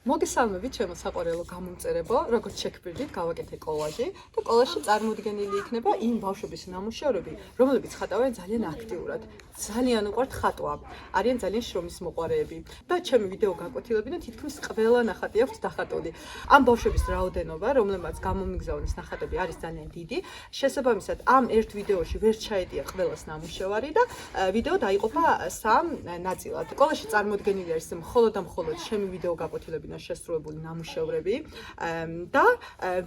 მოგესალმებით ჩემო საყვარელო გამომწერებო, როგორც შეგვიძლია გავაკეთე კოლაჟი და კოლაჟში წარმოდგენილი იქნება იმ ბავშვების ნამუშევრები, რომლებიც ხატავენ ძალიან აქტიურად. ძალიან უყვართ ხატვა, არიან ძალიან შრომის მოყვარეები და ჩემი ვიდეო გაკვეთილებიდან თითქმის ყველა ნახატი აქვს დახატული. ამ ბავშვების რაოდენობა, რომლებმაც გამომიგზავნეს ნახატები, არის ძალიან დიდი. შესაბამისად, ამ ერთ ვიდეოში ვერ ჩაეტია ყველას ნამუშევარი და ვიდეო დაიყოფა სამ ნაწილად. კოლაჟში წარმოდგენილი არის მხოლოდ და მხოლოდ ჩემი ვიდეო გაკვეთილებიდან შესრულებული ნამუშევრები და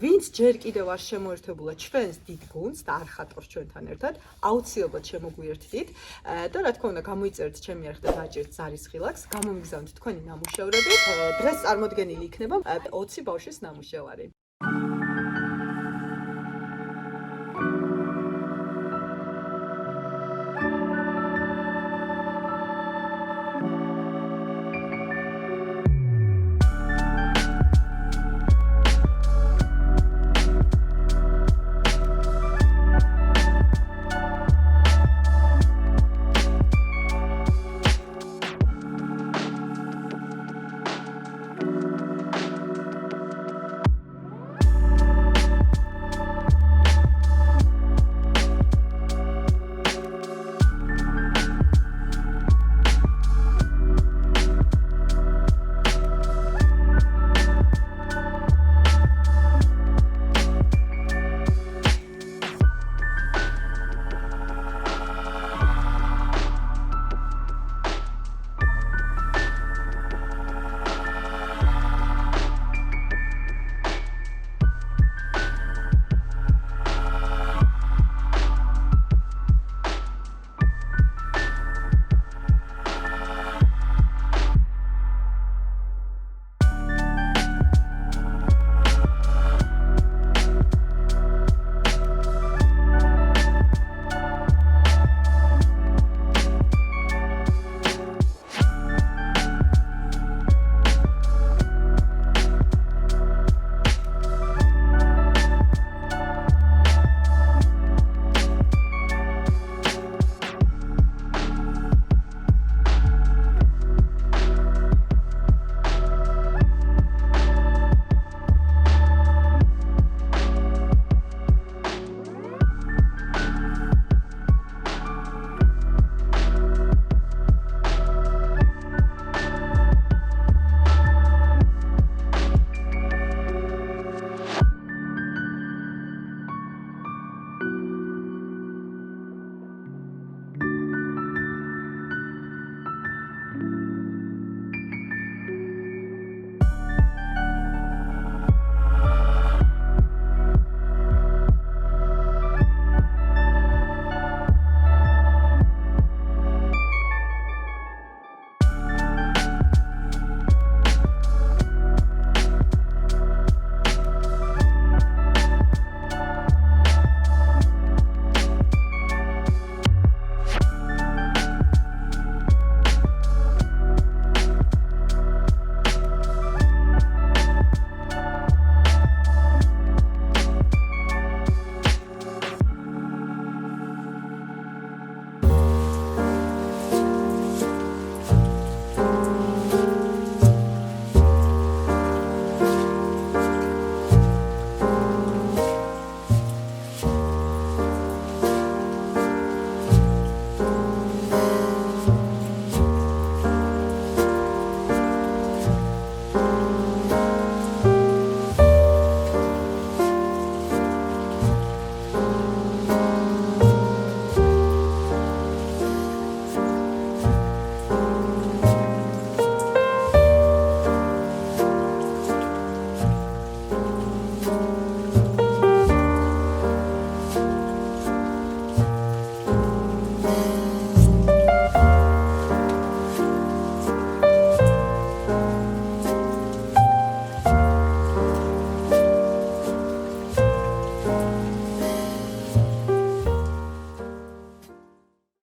ვინც ჯერ კიდევ არ შემოერთებულა ჩვენს დიდ გუნდს და არ ხატავს ჩვენთან ერთად, აუცილებლად შემოგვიერთდით და რა თქმა უნდა გამოიწერეთ ჩემი არხი და დააჭერთ ზარის ხილაკს, გამომიგზავნით თქვენი ნამუშევრები. დღეს წარმოდგენილი იქნება 20 ბავშვის ნამუშევარი.